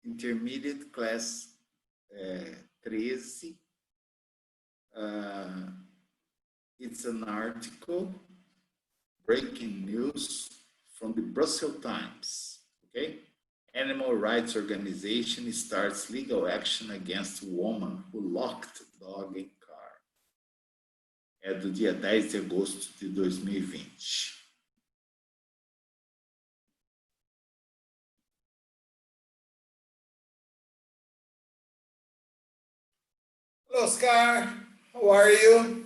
Intermediate Class 13. It's an article, breaking news from the Brussels Times, okay? Animal rights organization starts legal action against woman who locked dog in car. É do dia 10 de agosto de 2020. Hello, Oscar. How are you?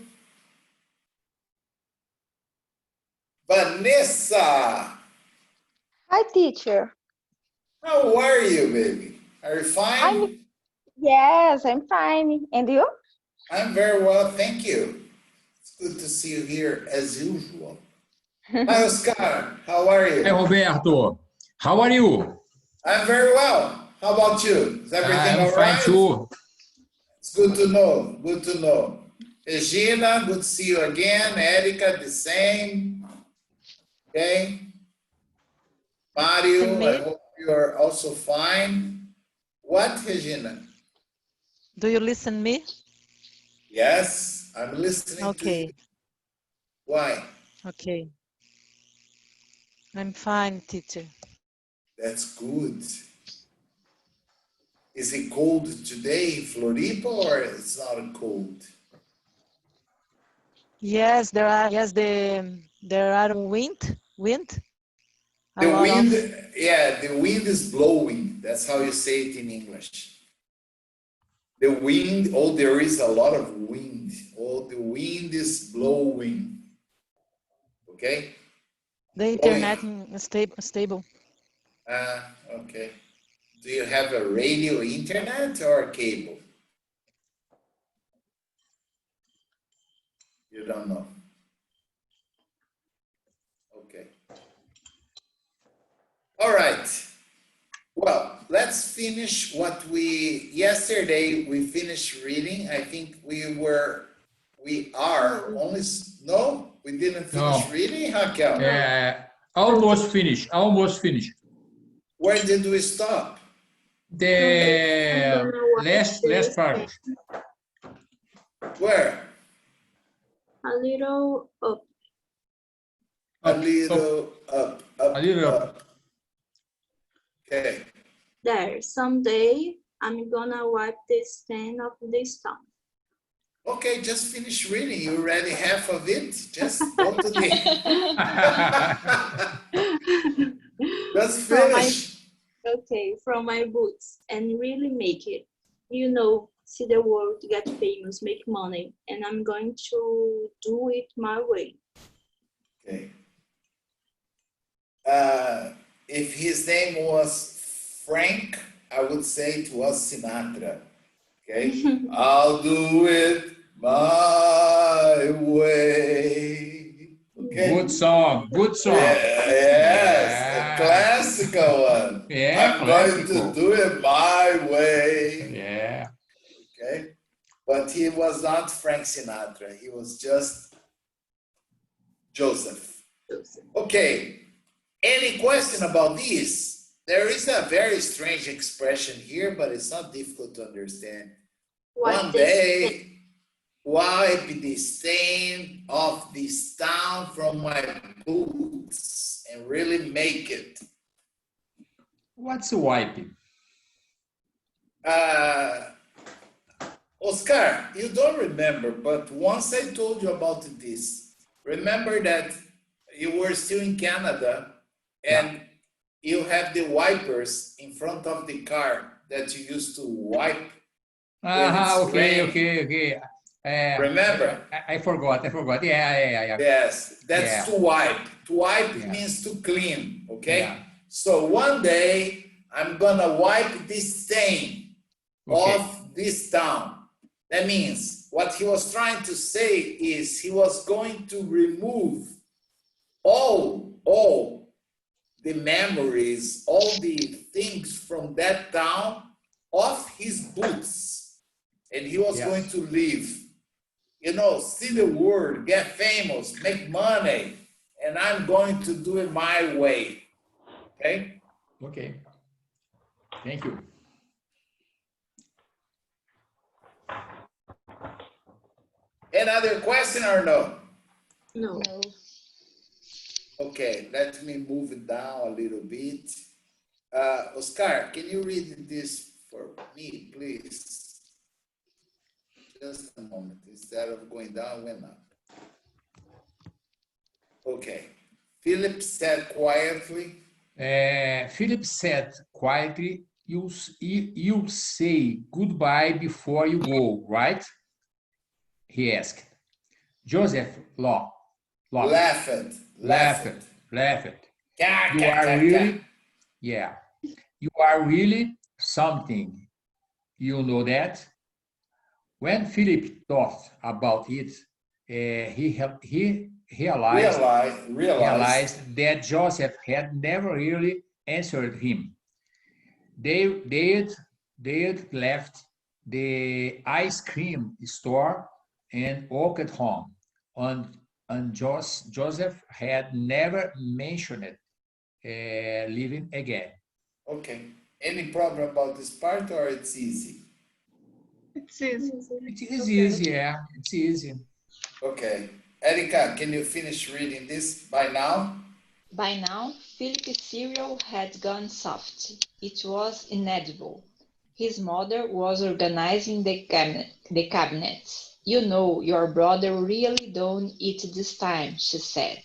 Vanessa. Hi, teacher. How are you, baby? Are you fine? Yes, I'm fine. And you? I'm very well, thank you. It's good to see you here as usual. Hi, Oscar. How are you? Hi, Roberto. How are you? I'm very well. How about you? Is everything all right? I'm fine too. It's good to know. Good to know. Regina, good to see you again. Erica, the same. Okay. Mario, I hope you are also fine. What, Regina? Do you listen me? Yes, I'm listening to you. Why? Okay. I'm fine, teacher. That's good. Is it cold today in Floripa or it's not cold? Yes, there are. Yes, there are wind. The wind, yeah, the wind is blowing. That's how you say it in English. The wind, oh, there is a lot of wind. Oh, the wind is blowing. Okay? The internet is stable. Okay. Do you have a radio internet or cable? You don't know. Okay. All right. Well, let's finish what yesterday we finished reading. I think we are only, no, we didn't finish reading, Raquel? Almost finished. Where did we stop? The last part. Where? A little up. A little up. Okay. There, someday I'm gonna wipe the stain of this town. Okay, just finish reading. You already half of it. Just go to the. Just finish. From my boots and really make it. You know, see the world, get famous, make money, and I'm going to do it my way. Okay. If his name was Frank, I would say it was Sinatra. Okay. I'll do it my way. Okay. Good song. Yes, a classical one. Yeah, I'm going to do it my way. Yeah. Okay. But he was not Frank Sinatra. He was just Joseph. Okay. Any question about this? There is a very strange expression here, but it's not difficult to understand. One day, wipe the stain of this town from my boots and really make it. What's wiping? Oscar, you don't remember, but once I told you about this. Remember that you were still in Canada and you have the wipers in front of the car that you used to wipe. Okay. Remember? I forgot. Yeah. Yes, that's to wipe. To wipe means to clean, okay? Yeah. So one day, I'm gonna wipe this stain of this town. That means what he was trying to say is he was going to remove all the memories, all the things from that town off his boots. And he was going to leave. You know, see the world, get famous, make money, and I'm going to do it my way. Okay? Okay. Thank you. Another question or no? No. No. Okay, let me move it down a little bit. Oscar, can you read this for me, please? Just a moment. Instead of going down, went up. Okay. Philip said quietly. Philip said quietly, you say goodbye before you go, right? He asked. Joseph laughed. You are really, yeah, you are really something. You know that? When Philip thought about it, he realized that Joseph had never really answered him. They left the ice cream store and walked home. And Joseph had never mentioned leaving again. Okay. Any problem about this part or it's easy? It's easy. It is easy, yeah, it's easy. Okay. Erika, can you finish reading this by now? By now, Philip's cereal had gone soft. It was inedible. His mother was organizing the cabinets. You know, your brother really don't eat this time, she said.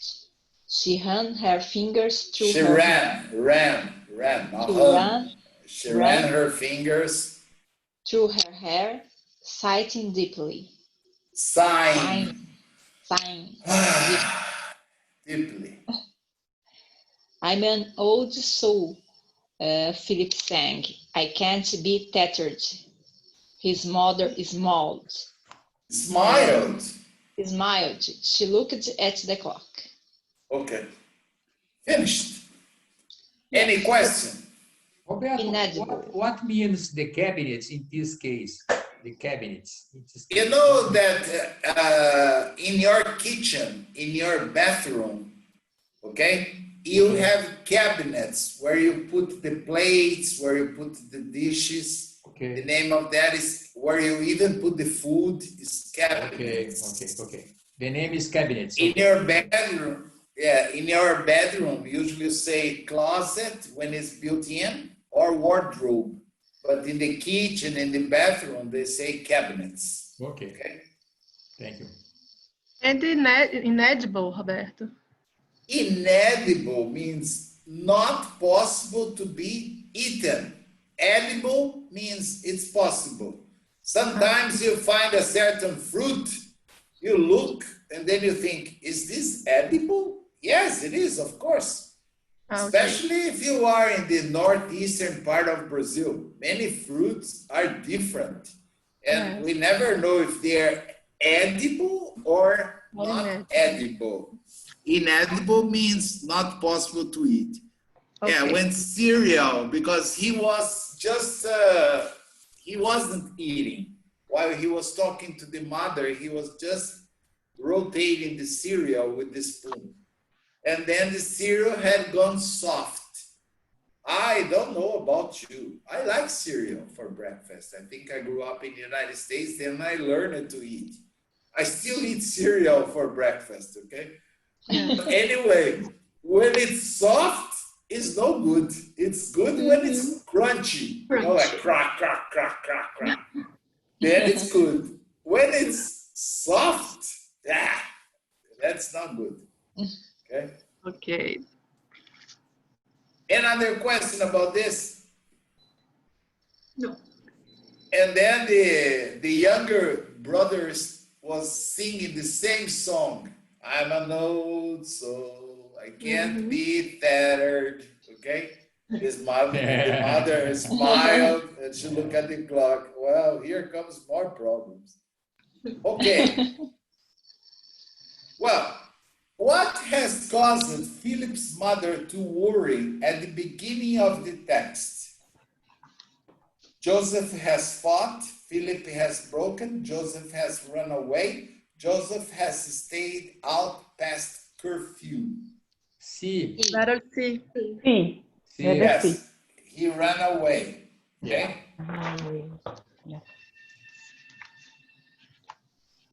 She ran her fingers through She her ran, not hung. She ran her fingers. through her hair, sighing deeply. Sighing. Deeply. I'm an old soul, Philip sang. I can't be tethered. His mother smiled. Smiled. She looked at the clock. Okay. Finished. Any question? Roberto, Inedible. what means the cabinets in this case? The cabinets. You know that in your kitchen, in your bathroom, okay, you have cabinets where you put the plates, where you put the dishes. Okay. The name of that is where you even put the food is cabinets. Okay. The name is cabinets. In your bedroom, in your bedroom, usually you say closet when it's built in or wardrobe. But in the kitchen, in the bathroom, they say cabinets. Okay. Thank you. And inedible, Roberto. Inedible means not possible to be eaten. Edible means it's possible. Sometimes you find a certain fruit, you look, and then you think, is this edible? Yes, it is, of course. Okay. Especially if you are in the northeastern part of Brazil. Many fruits are different. And we never know if they're edible or not edible. Inedible means not possible to eat. Okay. Yeah, when cereal, because he was just, he wasn't eating. While he was talking to the mother, he was just rotating the cereal with the spoon. And then the cereal had gone soft. I don't know about you. I like cereal for breakfast. I think I grew up in the United States, then I learned to eat. I still eat cereal for breakfast, okay? But anyway, when it's soft, it's no good. It's good when it's crunchy. You know, like crack, crack, crack, crack, crack. Then it's good. When it's soft, that's not good. Okay. Okay. Another question about this? No. And then the younger brothers was singing the same song. I'm an old soul, I can't be tethered. Okay. The mother smiled and she looked at the clock. Well, here comes more problems. Okay. Well, what has caused Philip's mother to worry at the beginning of the text? Joseph has fought, Philip has broken, Joseph has run away, Joseph has stayed out past curfew. C. Letter C. C. Yes, he ran away. Okay. Yes.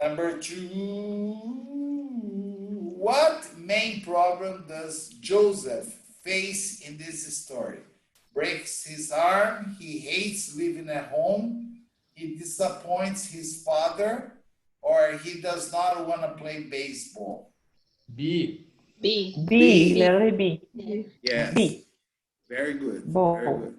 Number 2. What main problem does Joseph face in this story? Breaks his arm, he hates living at home, he disappoints his father, or he does not want to play baseball? B. B. B, letter B. Yes. B. Very good. Ball. Very good.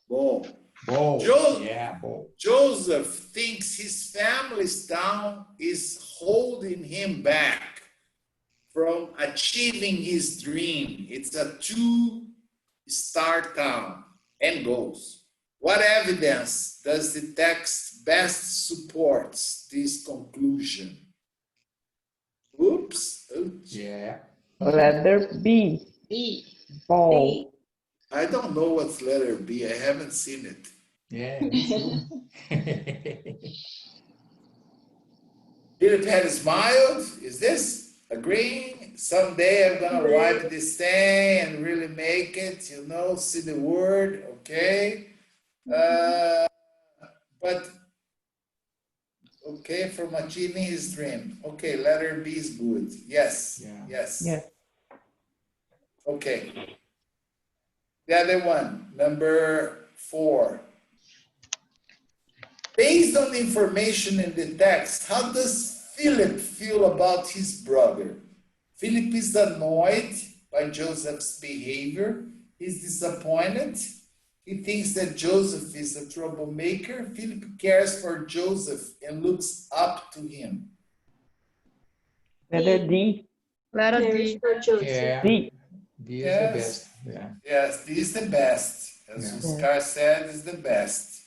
Ball. Ball. Jo- Yeah, ball. Joseph thinks his family's town is holding him back from achieving his dream. It's a 2-star town and goals. What evidence does the text best supports this conclusion? Oops. Yeah. Letter B. B. Ball. I don't know what's letter B. I haven't seen it. Yeah, me too. Philip had smiled. Is this agreeing? Someday I'm gonna wipe this thing and really make it, see the word, okay? But okay, from achieving his dream. Okay, letter B is good. Yes. Yeah. Yes. Yes. Okay. The other one, number 4. Based on the information in the text, how does Philip feel about his brother? Philip is annoyed by Joseph's behavior. He's disappointed. He thinks that Joseph is a troublemaker. Philip cares for Joseph and looks up to him. Letter D. Letter Cares D. for Joseph. Yeah. D. D is Yes. the best. Yeah. Yes, this is the best. As Yeah. Oscar said, is the best.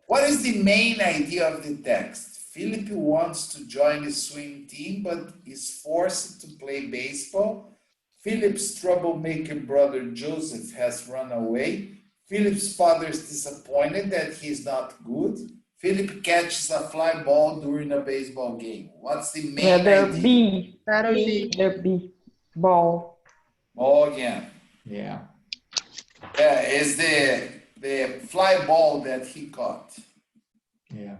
What is the main idea of the text? Philip wants to join the swim team, but is forced to play baseball. Philip's troublemaker brother Joseph has run away. Philip's father is disappointed that he's not good. Philip catches a fly ball during a baseball game. What's the main Letter idea? B. Letter B. Letter B. Ball. Ball again. Yeah. Yeah, is the fly ball that he caught. Yeah.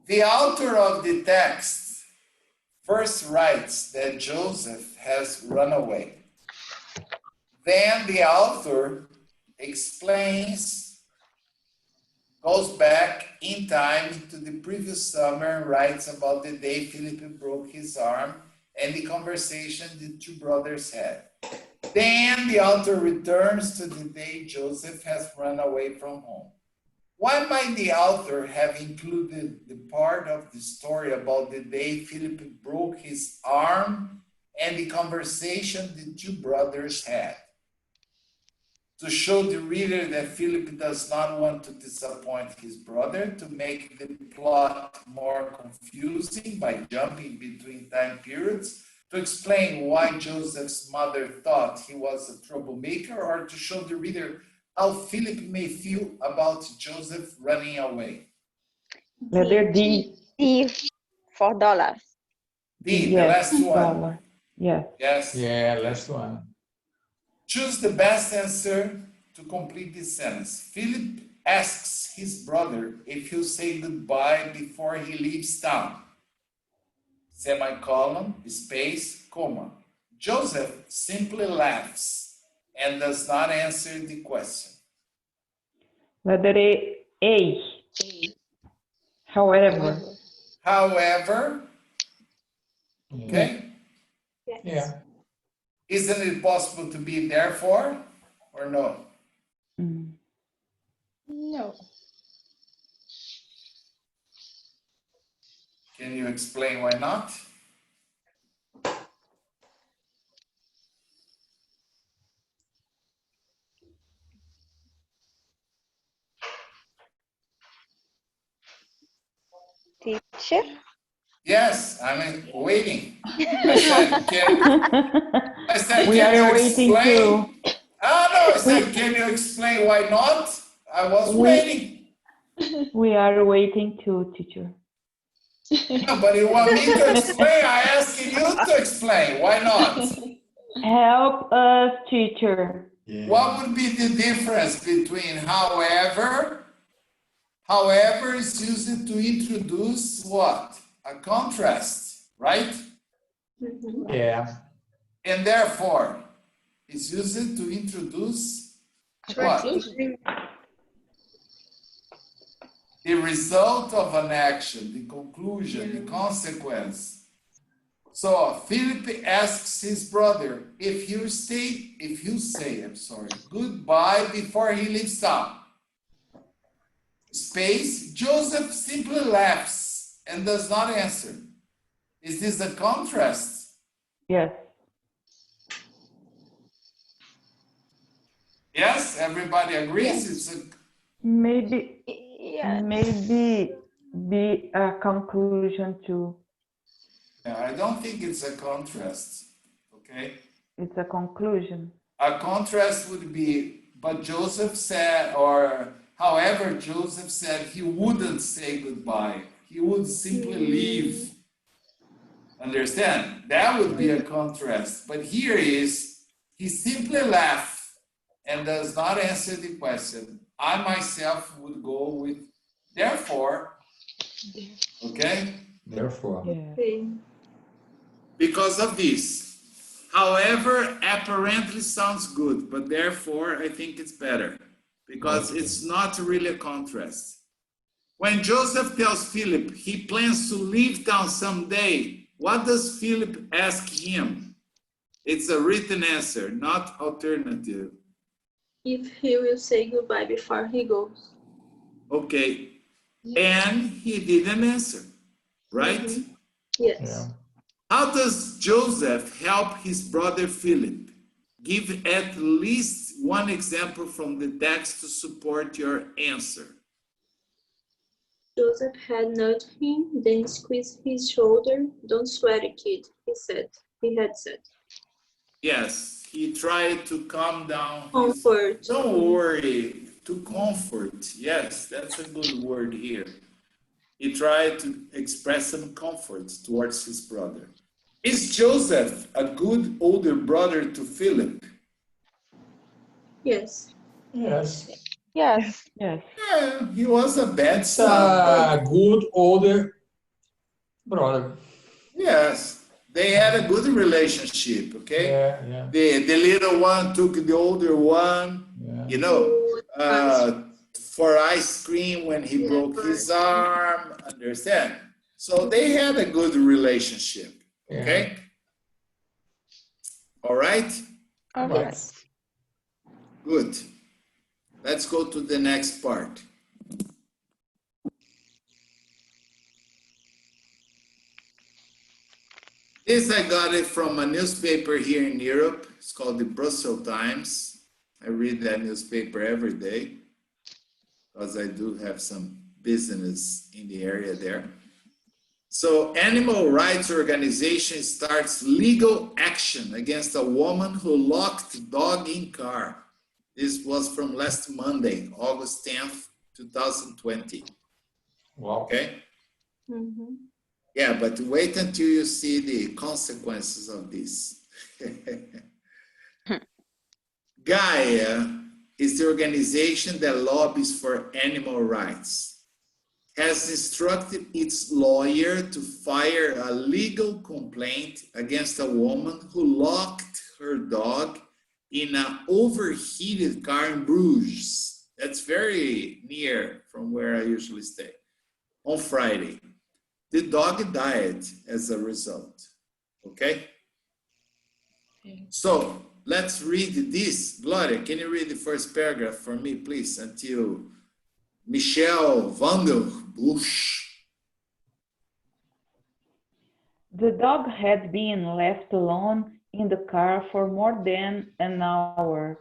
The author of the text first writes that Joseph has run away. Then the author explains, goes back in time to the previous summer and writes about the day Philip broke his arm and the conversation the two brothers had. Then the author returns to the day Joseph has run away from home. Why might the author have included the part of the story about the day Philip broke his arm and the conversation the two brothers had? To show the reader that Philip does not want to disappoint his brother, to make the plot more confusing by jumping between time periods, to explain why Joseph's mother thought he was a troublemaker, or to show the reader how Philip may feel about Joseph running away. Letter D. D for dollars. D, the Yes. last one. Dollar. Yes. Yes. Yeah, last one. Choose the best answer to complete this sentence. Philip asks his brother if he'll say goodbye before he leaves town. Semicolon, space, comma. Joseph simply laughs and does not answer the question. Letter A. A. However. However, okay, Yes. Yeah. isn't it possible to be therefore or no? Mm. No. Can you explain why not? Teacher? Yes, I'm waiting. I said, We can are you waiting explain? to. Ah, no, I said, can you explain why not? I was waiting. We are waiting to, teacher. No, but you want me to explain? I asking you to explain. Why not? Help us, teacher. Yeah. What would be the difference between however? However is used to introduce what? a contrast, right? Mhm. Yeah. And therefore, it's used to introduce A what? conclusion. The result of an action, the conclusion, the consequence. So Philip asks his brother if he'll say, goodbye before he leaves town. Space, Joseph simply laughs and does not answer. Is this a contrast? Yes. Yes, everybody agrees? Yes. It's a, Maybe Yes. maybe be a conclusion too. I don't think it's a contrast, okay? It's a conclusion. A contrast would be, but Joseph said, or however, Joseph said he wouldn't say goodbye. He would simply leave. Understand? That would be a contrast. But here is, he simply laughs and does not answer the question. I myself would go with, therefore, okay? Therefore. Yeah. Okay. Because of this. However, apparently sounds good, but therefore I think it's better because Okay. it's not really a contrast. When Joseph tells Philip he plans to leave town someday, what does Philip ask him? It's a written answer, not alternative. If he will say goodbye before he goes. Okay, and he didn't answer, right? Mhm. Yes. Yeah. How does Joseph help his brother Philip? Give at least one example from the text to support your answer. Joseph had nudged him, then squeezed his shoulder. Don't sweat, kid, he said. He had said. Yes, he tried to calm down his... Comfort. Don't worry, to comfort. Yes, that's a good word here. He tried to express some comfort towards his brother. Is Joseph a good older brother to Philip? Yes. Yes. Yes. Yes. Yeah, he was a bad It's son, a good older brother. but yes, they had a good relationship, okay? Yeah, yeah, The little one took the older one, yeah. you know, Ice for ice cream when he broke his arm, understand? So they had a good relationship, okay? All right, Okay. Right. good. Let's go to the next part. This I got it from a newspaper here in Europe. It's called the Brussel Times. I read that newspaper every day because I do have some business in the area there. So animal rights organization starts legal action against a woman who locked dog in car. This was from last Monday, August 10th, 2020. Wow. Okay? Mhm. Yeah, but wait until you see the consequences of this. Gaia is the organization that lobbies for animal rights, has instructed its lawyer to file a legal complaint against a woman who locked her dog in an overheated car in Bruges. That's very near from where I usually stay, on Friday. The dog died as a result, okay? So let's read this. Gloria, can you read the first paragraph for me, please, until Michelle Vanderbush. The dog had been left alone in the car for more than an hour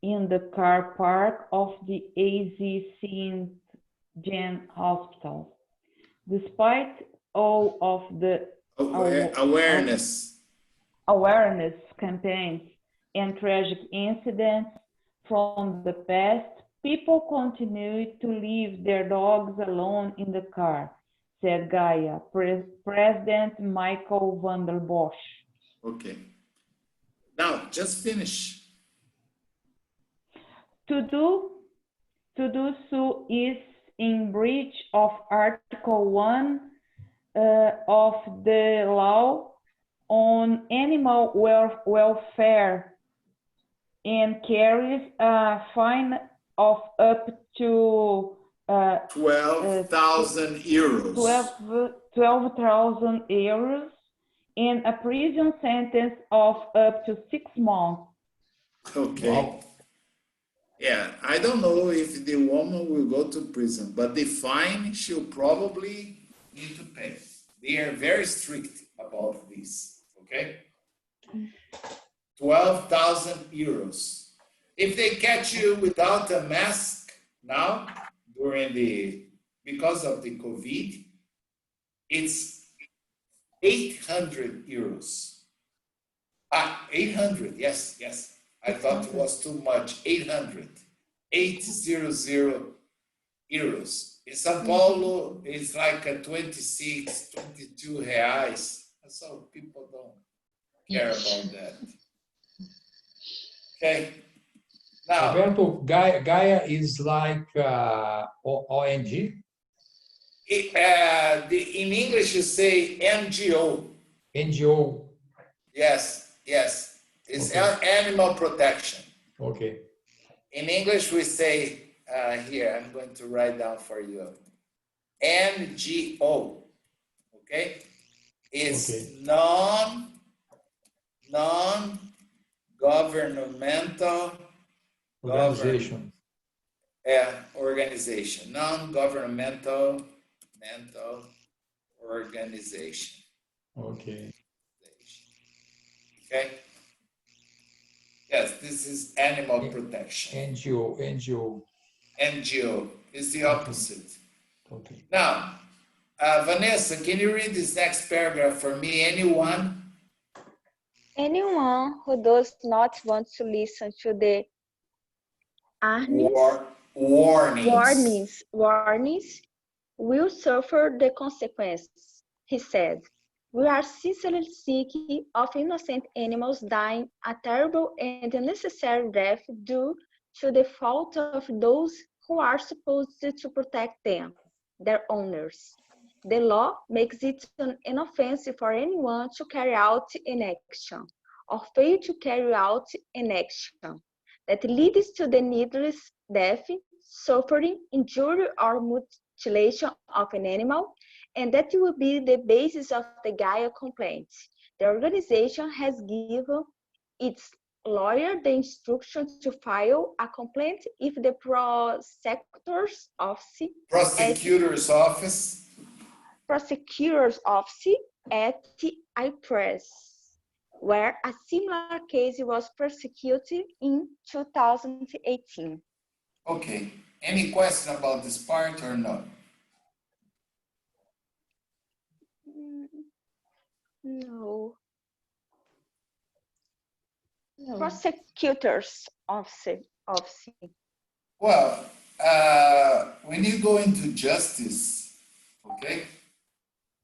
in the car park of the AZ St. Jean Hospital. Despite all of the Awareness. awareness campaigns and tragic incidents from the past, people continue to leave their dogs alone in the car, said Gaia, President Michael van der Bosch. Okay. Now, just finish. To do so is in breach of Article 1 of the law on animal welfare and carries a fine of up to 12,000 euros. 12,000 euros and a prison sentence of up to 6 months. Okay. Wow. Yeah, I don't know if the woman will go to prison, but the fine she'll probably need to pay. They are very strict about this, okay? 12,000 euros. If they catch you without a mask now, because of the COVID, it's 800 euros. 800, yes. I thought it was too much, 800. 800 euros. In São Paulo, it's like a 26, 22 reais. So people don't care about that. Okay. Now, Roberto, Gaia is like ONG? in English, you say NGO. NGO. Yes. It's Okay. animal protection. Okay. In English, we say, here, I'm going to write down for you. NGO, okay? It's Okay. non-governmental Organization. organization. Non-governmental organization. Okay. Okay? Yes, this is animal protection. NGO. NGO is the opposite. Okay. Now, Vanessa, can you read this next paragraph for me? Anyone? Anyone who does not want to listen to the warnings will suffer the consequences, he said. We are sincerely sick of innocent animals dying a terrible and unnecessary death due to the fault of those who are supposed to protect them, their owners. The law makes it an offense for anyone to carry out an action or fail to carry out an action that leads to the needless death, suffering, injury, or mutilation of an animal, and that will be the basis of the Gaia complaint. The organization has given its lawyer the instruction to file a complaint if the prosecutor's office at Ypres, where a similar case was prosecuted in 2018. Okay. Any question about this part or no? No. Prosecutor's office. Well, when you go into justice, okay,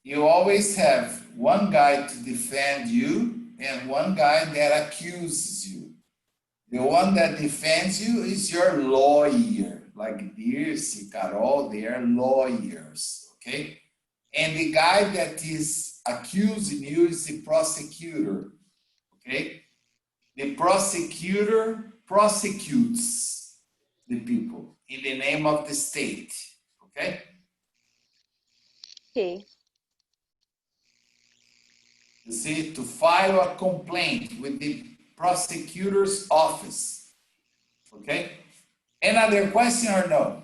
you always have one guy to defend you and one guy that accuses you. The one that defends you is your lawyer, like Dirce, Carol, they are lawyers, okay? And the guy that is accusing you is the prosecutor, okay? The prosecutor prosecutes the people in the name of the state, okay? Okay. You see, to file a complaint with the prosecutor's office, okay? Another question or no?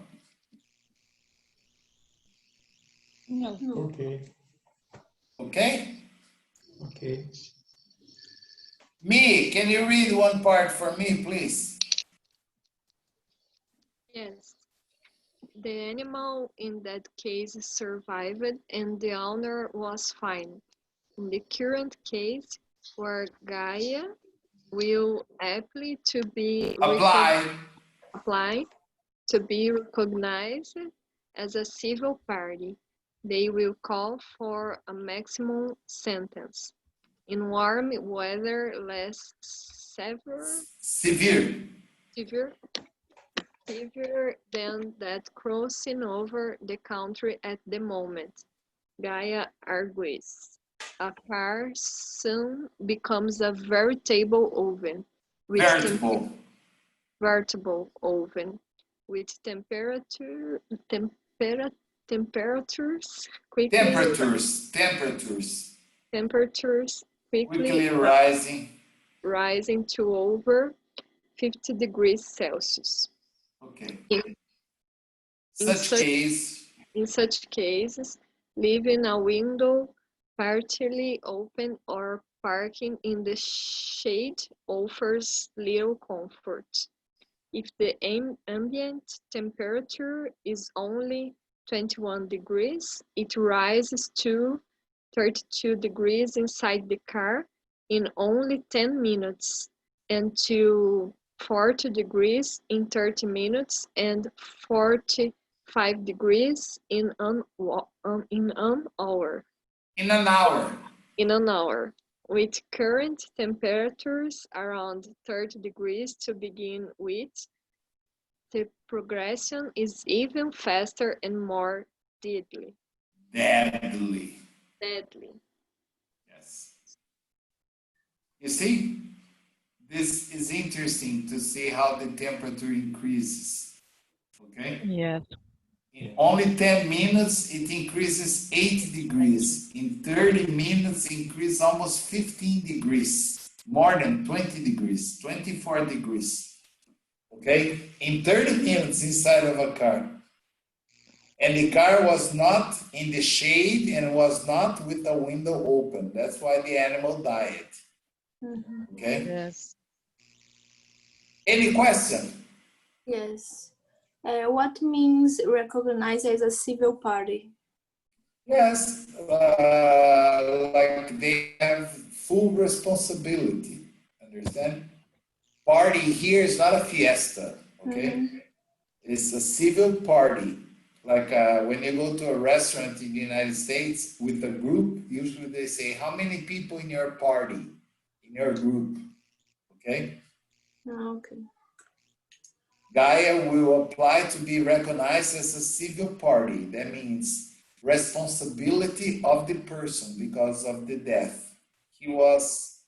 No. Okay. Okay? Okay. Me, can you read one part for me, please? Yes. The animal in that case survived and the owner was fined. In the current case, where Gaia will apply to be recognized as a civil party, they will call for a maximum sentence. In warm weather, less severe than that crossing over the country at the moment. Gaia argues. A car soon becomes a veritable oven with veritable oven with temperatures quickly rising to over 50 degrees Celsius. Okay. In such cases, leaving a window partially open or parking in the shade offers little comfort. If the ambient temperature is only 21 degrees, it rises to 32 degrees inside the car in only 10 minutes and to 40 degrees in 30 minutes and 45 degrees in an hour. In an hour, with current temperatures around 30 degrees to begin with, the progression is even faster and more deadly. Deadly. Yes. You see, this is interesting to see how the temperature increases. Okay? Yes. In only 10 minutes, it increases 8 degrees. In 30 minutes, it increases almost 15 degrees. More than 20 degrees, 24 degrees. Okay? In 30 minutes inside of a car. And the car was not in the shade and was not with the window open. That's why the animal died. Okay? Yes. Any question? Yes. What means recognized as a civil party? Yes, like they have full responsibility. Understand? Party here is not a fiesta, okay? It's a civil party. Like when you go to a restaurant in the United States with a group, usually they say, how many people in your party, in your group, okay? Okay. Gaia will apply to be recognized as a civil party. That means responsibility of the person because of the death. He was,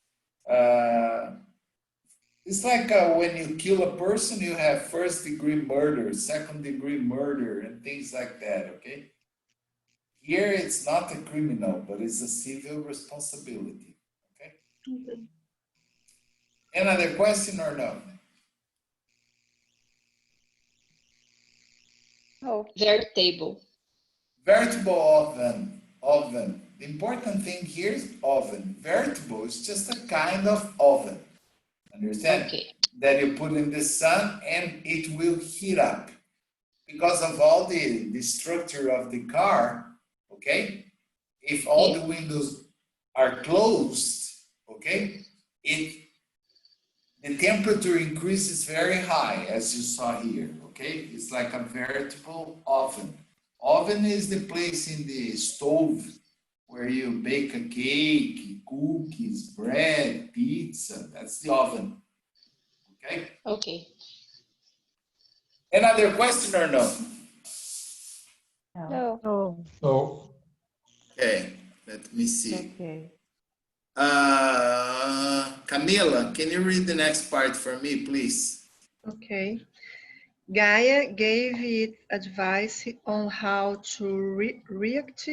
it's like when you kill a person, you have first-degree murder, second-degree murder, and things like that, okay? Here, it's not a criminal, but it's a civil responsibility, okay? Another question or no? Oh, veritable. Veritable oven. The important thing here is oven. Veritable is just a kind of oven. Understand? Okay. That you put in the sun and it will heat up. Because of all the structure of the car, okay? If all the windows are closed, okay? The temperature increases very high, as you saw here, okay? It's like a veritable oven. Oven is the place in the stove where you bake a cake, cookies, bread, pizza. That's the oven. Okay? Okay. Another question or no? No. Oh. So, Okay, let me see. Okay. Camila, can you read the next part for me, please? Okay. Gaia gave it advice on how to react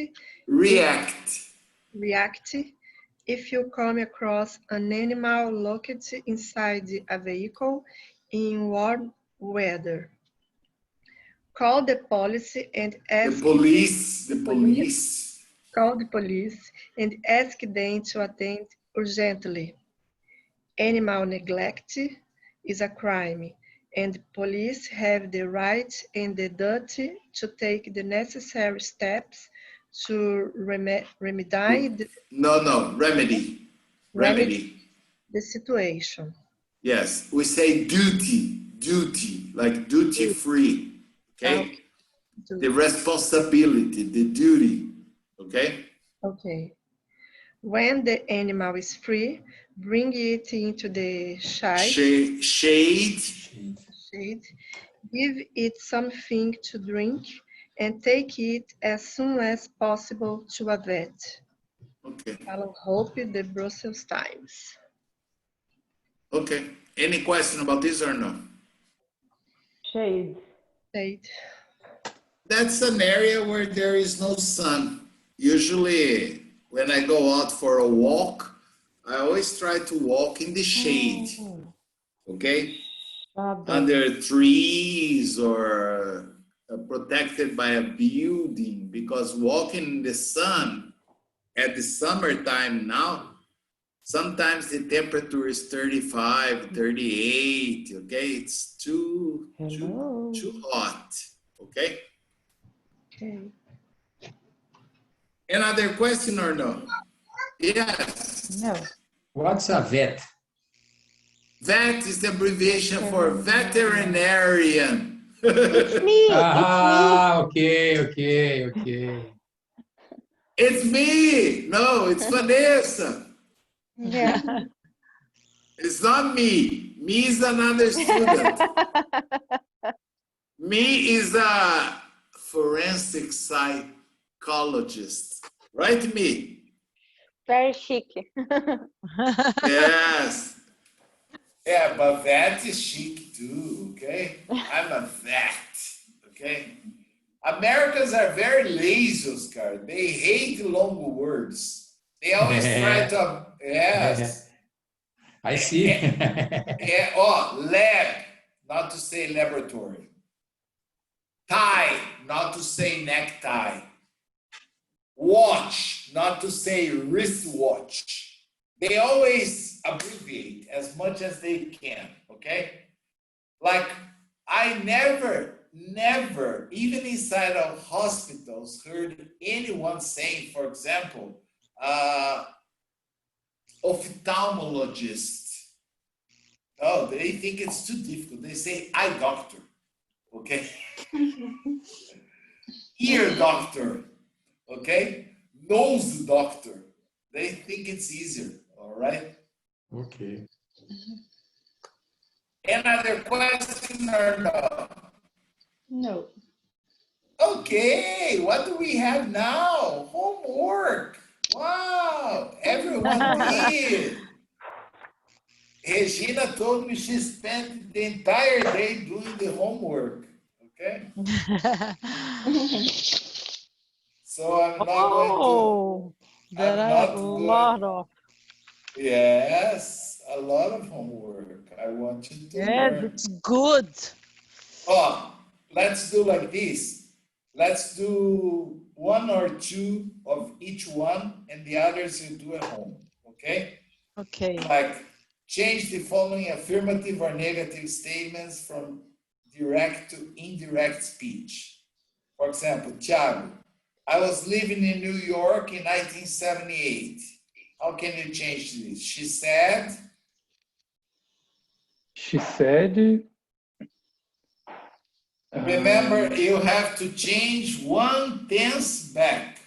if you come across an animal locked inside a vehicle in warm weather. Call the police and ask The police. Call the police and ask them to attend urgently. Animal neglect is a crime, and police have the right and the duty to take the necessary steps to remedy the situation. Yes, we say duty, like duty free, okay? The responsibility, the duty, okay? Okay. When the animal is free, bring it into the shade. Give it something to drink and take it as soon as possible to a vet. Okay. Alan Hope, the Brussels Times. Okay. Any question about this or no? Shade. Shade. That's an area where there is no sun. Usually, when I go out for a walk, I always try to walk in the shade. Okay? Under trees or protected by a building, because walking in the sun at the summertime now, sometimes the temperature is 35, 38, okay? It's too hot, okay? Okay. Another question or no? Yes. No. What's a vet? Vet is the abbreviation for veterinarian. It's me. Ah, okay. It's me. No, it's Vanessa. Yeah. It's not me. Me is another student. Me is a forensic psychologist. Right, me? Very chic. Yes. Yeah, but vet is chic too, okay? I'm a vet, okay? Americans are very lazy, Oscar. They hate long words. They always try to, yes. I see. Yeah, oh, lab, not to say laboratory. Tie, not to say necktie. Watch, not to say wristwatch. They always abbreviate as much as they can, okay? Like, I never, even inside of hospitals, heard anyone saying, for example, ophthalmologist. Oh, they think it's too difficult. They say eye doctor, okay? Ear doctor, okay? Nose doctor. They think it's easier, all right? Okay. Another question or no? No. Okay, what do we have now? Homework. Wow, everyone did. Regina told me she spent the entire day doing the homework, okay? So I'm not going to... There are a lot of. Yes, a lot of homework. I want you to learn. It's good. Oh, let's do like this. Let's do one or two of each one, and the others you do at home, okay? Okay. Like, change the following affirmative or negative statements from direct to indirect speech. For example, Thiago, I was living in New York in 1978. How can you change this? She said. Remember, you have to change one tense back.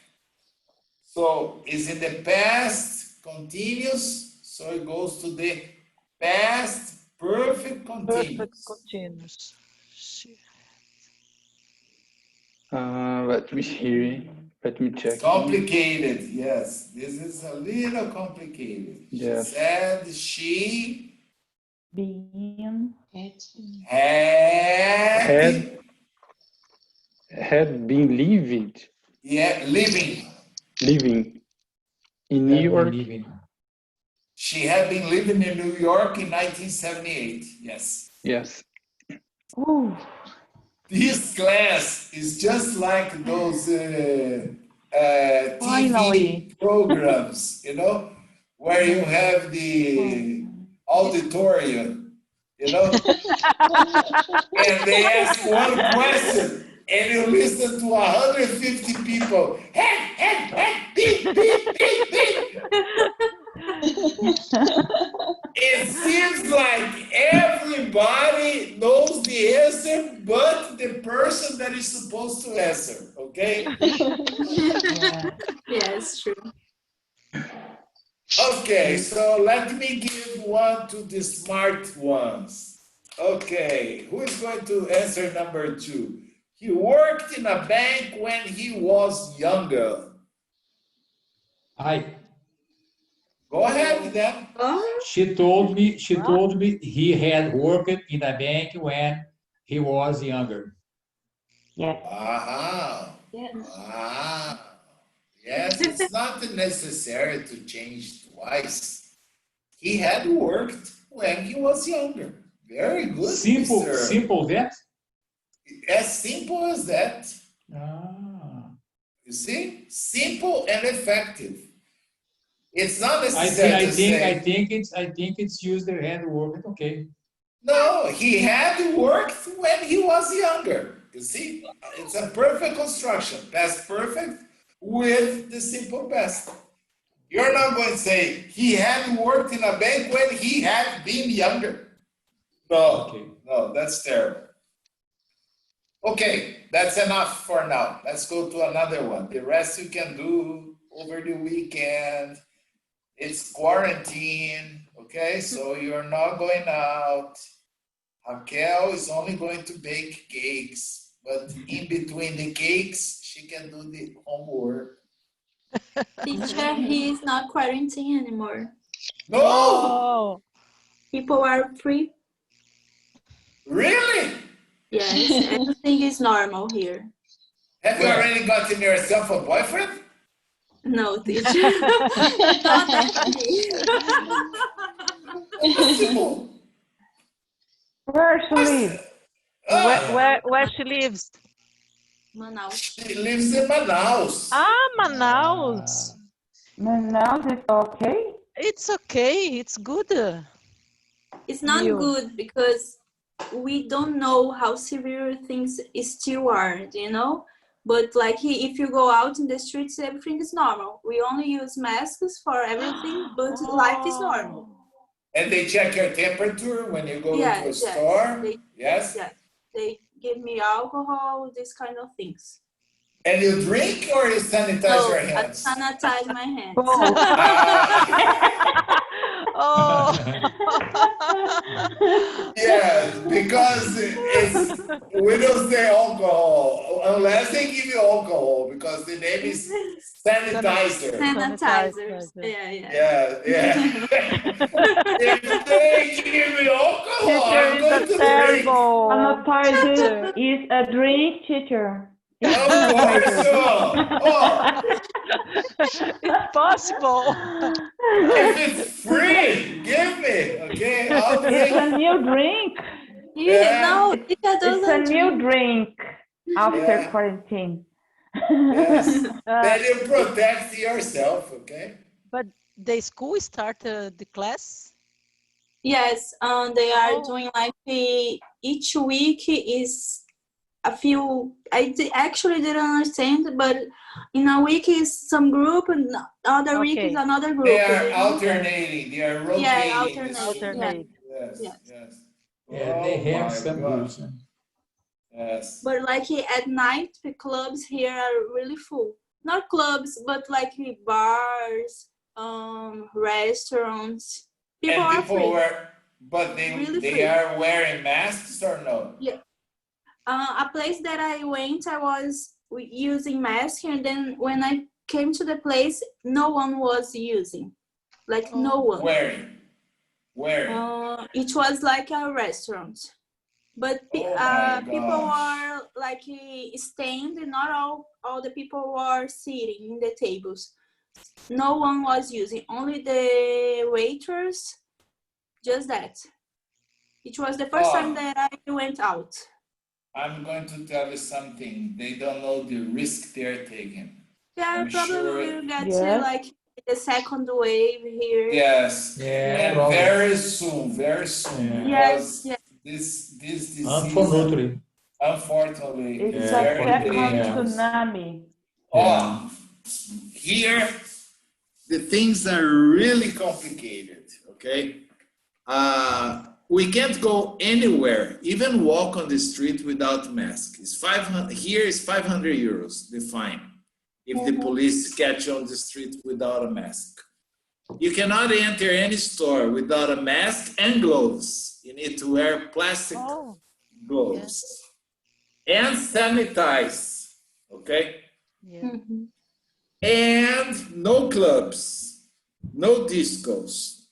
So it's in the past continuous, so it goes to the past perfect continuous. Perfect continuous. Let me hear. Let me check. It's complicated, yes. This is a little complicated. Yes. She said she had been living. Yeah, living in New York. She had been living in New York in 1978. Yes. Yes. Ooh. This class is just like those TV Finally. programs, you know, where you have the auditorium, you know, and they ask one question and you listen to 150 people. Beep, beep, beep, beep. It seems like everybody knows the answer but the person that is supposed to answer, okay? Yes, true. Okay, so let me give one to the smart ones. Okay, who is going to answer number 2? He worked worked in a bank when he was younger? Go ahead then. She told me he had worked in a bank when he was younger. Yes. Yes, it's not necessary to change twice. He had worked when he was younger. Very good, Simple, Mr. simple that? As simple as that. You see? Simple and effective. It's not necessary to say. I think it's used the had worked. Okay. No, he had worked when he was younger. You see? It's a perfect construction. Past perfect with the simple past. You're not going to say he had worked in a bank when he had been younger. No, no, that's terrible. Okay, that's enough for now. Let's go to another one. The rest you can do over the weekend. It's quarantine, okay? So you're not going out. Raquel is only going to bake cakes, but in between the cakes, she can do the homework. Teacher, he is not quarantine anymore. No! People are free. Really? Yes, everything is normal here. Have you already gotten yourself a boyfriend? No, teacher. Not Possible. Where she lives? Where she lives? Manaus. She lives in Manaus. Manaus. Manaus is okay? It's okay. It's good. It's not good because we don't know how severe things still are, you know? But like if you go out in the streets, everything is normal. We only use masks for everything, but life is normal. And they check your temperature when you go into a store? Yes? Yes. They give me alcohol, these kind of things. And you drink or you sanitize your hands? I sanitize my hands. Yeah, because we don't say alcohol unless they give you alcohol because the name is sanitizer. Sanitizers. Yeah. If they give me alcohol, I'm going to drink. Sanitizer is a drink, teacher. Of course so. It's possible. If it's free, give me, okay? I'll drink. It's a new drink. No, it's a new drink after quarantine. Yes. Then you protect yourself, okay? But the school started the class? Yes, they are doing like each week is a few. I actually didn't understand, but in a week is some group and other week is another group. They are alternating. They are rotating. Yeah, alternate. Yes. Yeah, they have some rules. Yes. But like at night, the clubs here are really full. Not clubs, but like bars, restaurants. People are free. But they are wearing masks or no? Yeah. A place that I went, I was using mask, and then when I came to the place, no one was using, like no one. Where? It was like a restaurant, but people were like staying, and not all the people were sitting in the tables. No one was using, only the waiters, just that. It was the first time that I went out. I'm going to tell you something. They don't know the risk they're taking. Yeah, probably we'll get to like the second wave here. Yes. Yeah. And very soon. Yes. This disease. Unfortunately. It's a second tsunami. Here, the things are really complicated, okay? We can't go anywhere, even walk on the street without mask. It's 500. Here is 500 euros, the fine, if the police catch you on the street without a mask. You cannot enter any store without a mask and gloves. You need to wear plastic gloves and sanitize. Okay? Yeah. And no clubs, no discos,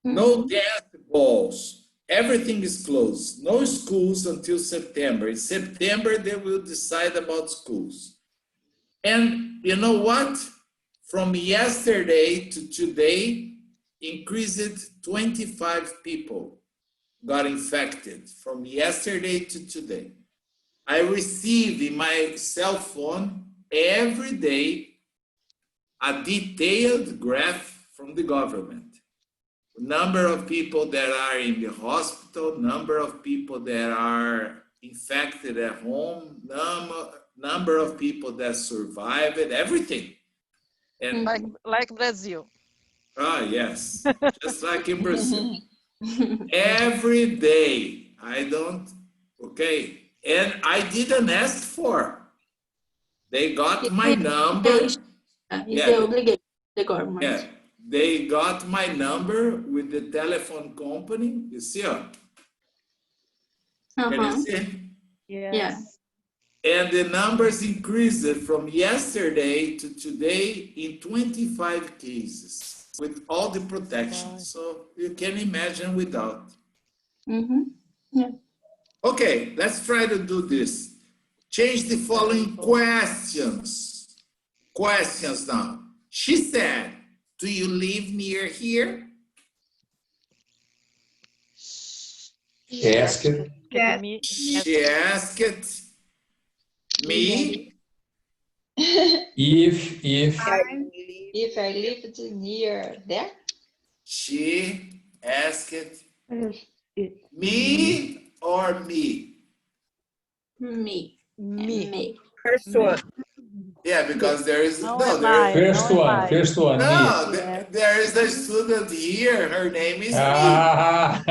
no dance balls. Everything is closed. No schools until September. In September, they will decide about schools. And you know what? From yesterday to today, increased 25 people got infected from yesterday to today. I receive in my cell phone every day a detailed graph from the government. Number of people that are in the hospital, number of people that are infected at home, number of people that survived, everything. And Like Brazil. yes, just like in Brazil. Every day, okay. And I didn't ask for. They got my number. The government. Yeah, they got my number with the telephone company. You see? Can you see? Yes. And the numbers increased from yesterday to today in 25 cases with all the protection. So you can imagine without. Yeah. Okay, let's try to do this. Change the following questions. Questions now. She said, do you live near here? Ask it. She asked me If I lived near there. She asked me or me? Me. First one. Yeah, because there is first one, no, me. there is a student here. Her name is Ah.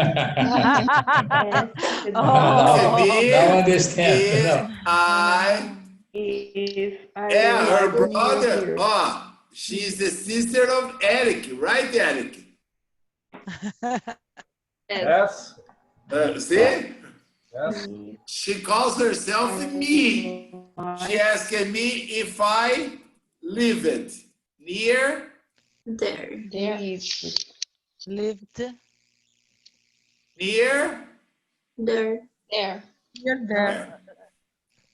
Now understand. Her brother. Oh, she's the sister of Eric, right, Eric? Yes. See? Yes. She calls herself me. She asked me if I lived near there. Lived near there. There. Near there.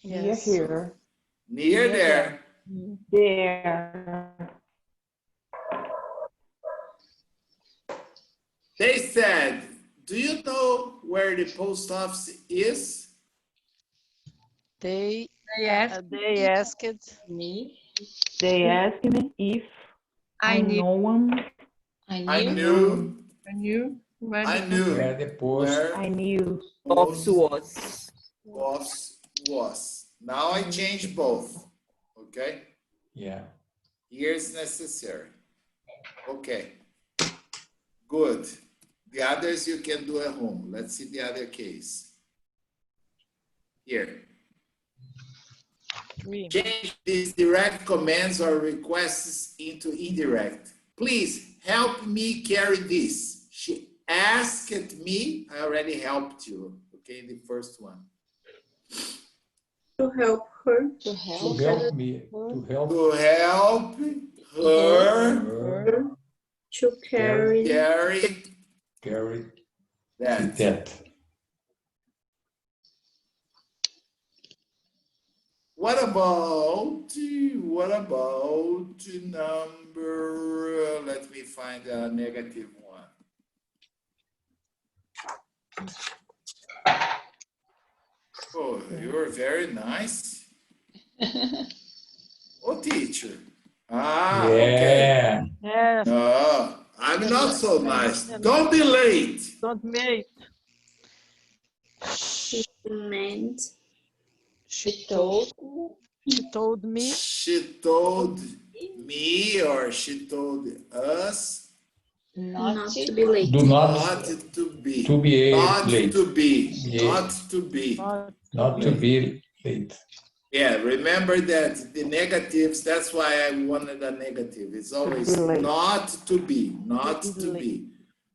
Yes. Near there. They said, do you know where the post office is? They asked me. They asked me if I knew. I knew Where Where the post office was. Now I change both. Okay? Yeah. Here is necessary. Okay. Good. The others you can do at home. Let's see the other case. Here. Change these direct commands or requests into indirect. Please help me carry this. She asked me. I already helped you. Okay, the first one. To help her. To help me. To help her. To carry that. What about number, let me find a negative one. Oh, you're very nice. Oh, teacher. Okay. Yes. No, I'm not so nice. Don't be late. Don't make. She meant. She told me. She told me or she told us Not to be late. Not to be. To be Not late. to be. Yeah. Not to be. Not to be late. Yeah, remember that the negatives, that's why I wanted a negative. It's always not to be, not to be.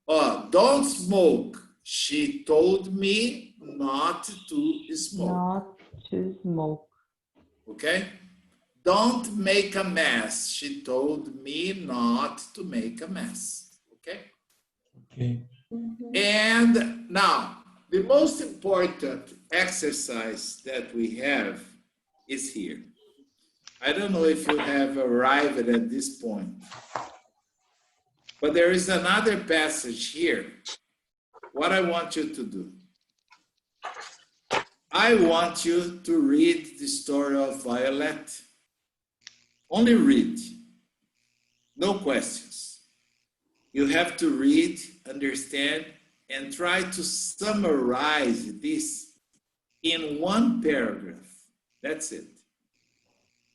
Oh, don't smoke. She told me not to smoke. Not to smoke. Okay? don't make a mess. She told me not to make a mess. Okay? Okay. And now, the most important exercise that we have is here. I don't know if you have arrived at this point, but there is another passage here. What I want you to do, I want you to read the story of Violet. Only read, no questions. You have to read, understand, and try to summarize this in one paragraph. That's it.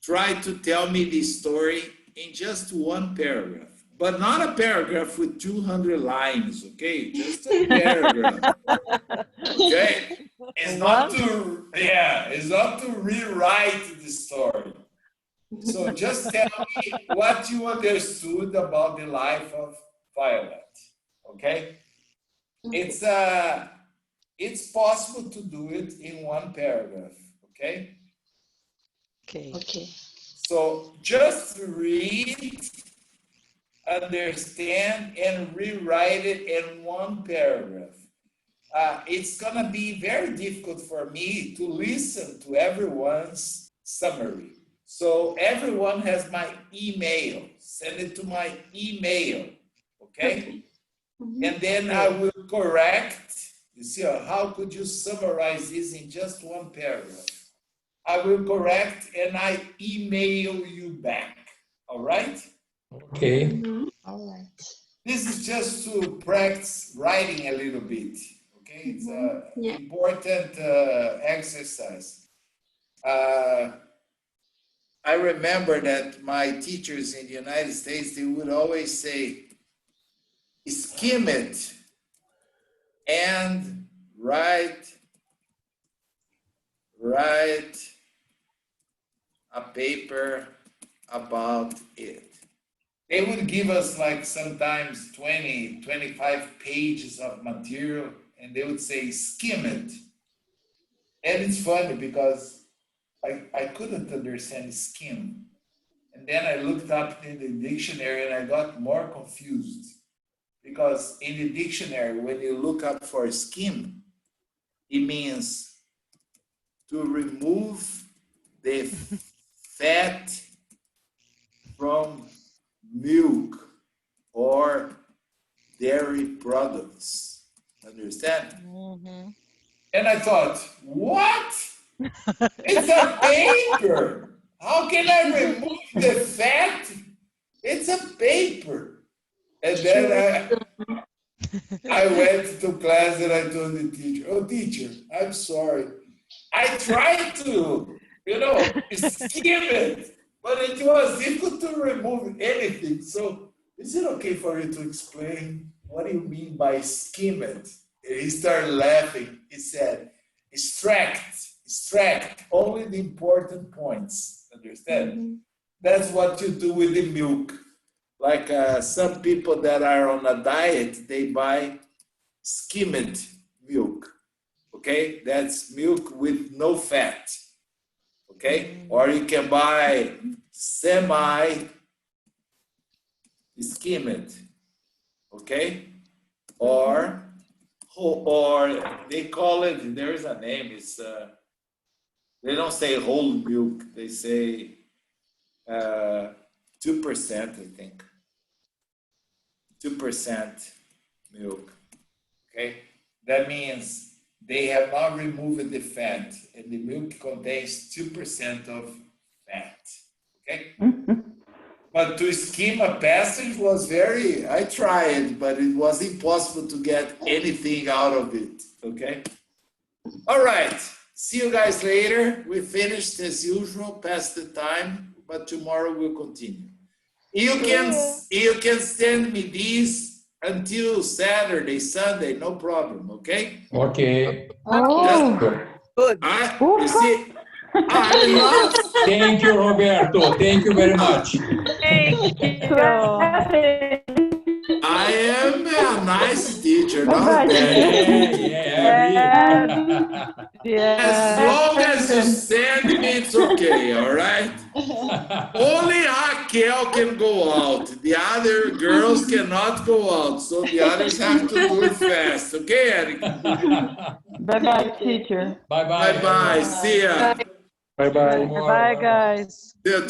Try to tell me the story in just one paragraph, but not a paragraph with 200 lines, okay? Just a paragraph, okay? It's not to rewrite the story. So just tell me what you understood about the life of Violet, okay? It's possible to do it in one paragraph, okay? Okay. So just read, understand, and rewrite it in one paragraph. It's gonna be very difficult for me to listen to everyone's summary. So everyone has my email. Send it to my email, okay? And then I will correct. You see, how could you summarize this in just one paragraph? I will correct and I email you back, all right? Okay. All right. This is just to practice writing a little bit, okay? It's an important exercise. I remember that my teachers in the United States, they would always say, skim it and write a paper about it. They would give us like sometimes 20, 25 pages of material and they would say, skim it. And it's funny because I couldn't understand skim. And then I looked up in the dictionary and I got more confused. Because in the dictionary, when you look up for skim, it means to remove the fat from milk or dairy products. Understand? Mm-hmm. And I thought, what? It's a paper. How can I remove the fat? It's a paper. And then I went to class and I told the teacher, oh, teacher, I'm sorry. I tried to, skim it, but it was difficult to remove anything. So is it okay for you to explain what do you mean by skim it? And he started laughing. He said, extract only the important points. Understand? Mm-hmm. That's what you do with the milk. Like some people that are on a diet, they buy skimmed milk, okay? That's milk with no fat, okay? Or you can buy semi-skimmed, okay? Or they call it, there is a name, it's, they don't say whole milk, they say 2%, I think. 2% milk, okay? That means they have not removed the fat and the milk contains 2% of fat, okay? But to skim a passage was I tried, but it was impossible to get anything out of it, okay? All right, see you guys later. We finished as usual, past the time, but tomorrow we'll continue. You can send me these until Saturday, Sunday, no problem, okay? Okay. Oh, good. You see, I love. Thank you, Roberto. Thank you very much. Thank you. I am nice teacher, not Bye-bye, bad. As long as you send me, it's okay, all right? Only Raquel can go out. The other girls cannot go out, so the others have to do it fast. Okay, Eric? Bye-bye, teacher. Bye-bye. Bye-bye. See ya. Bye-bye. Bye, guys. See ya